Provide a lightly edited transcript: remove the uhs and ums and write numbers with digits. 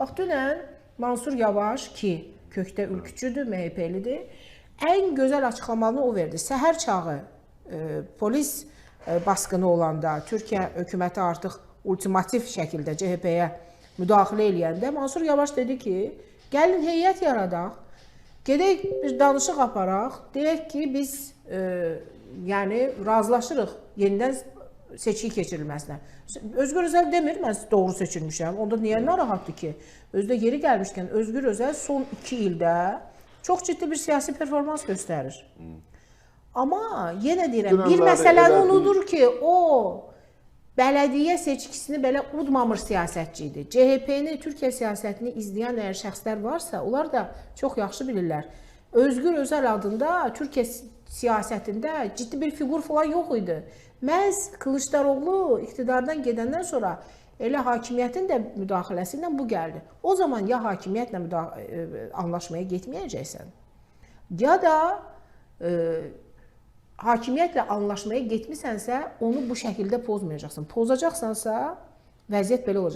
Bax, dünən Mansur Yavaş ki, kökdə ülkücüdür, MHP-lidir, ən gözəl açıqlamanı o verdi. Səhər çağı polis baskını olanda, Türkiyə hökuməti artıq ultimativ şəkildə CHP-yə müdaxilə eləyəndə Mansur Yavaş dedi ki, gəlin heyət yaradaq, gedək bir danışıq aparaq, deyək ki, biz yəni razılaşırıq yenidən seçki keçirilməsinə. Özgür Özel demir, mən doğru seçilmişəm. Onda niyə narahatdır ki? Özdə yeri gəlmişkən Özgür Özel son 2 ildə çox ciddi bir siyasi performans göstərir. Amma yenə deyirəm, bir məsələni unudur ki, o bələdiyyə seçkisini belə udmamış siyasətçi idi. CHP-ni, Türkiyə siyasətini izləyən əgər şəxslər varsa, onlar da çox yaxşı bilirlər. Özgür Özel adında Türkiyə siyasətində ciddi bir figur falan yox idi. Məhz Kılıçdaroğlu iqtidardan gedəndən sonra elə hakimiyyətin də müdaxiləsi ilə bu gəldi. O zaman ya hakimiyyətlə anlaşmaya getməyəcəksən, ya da hakimiyyətlə anlaşmaya getmisənsə, onu bu şəkildə pozmayacaqsan. Pozacaqsansa, vəziyyət belə olacaq.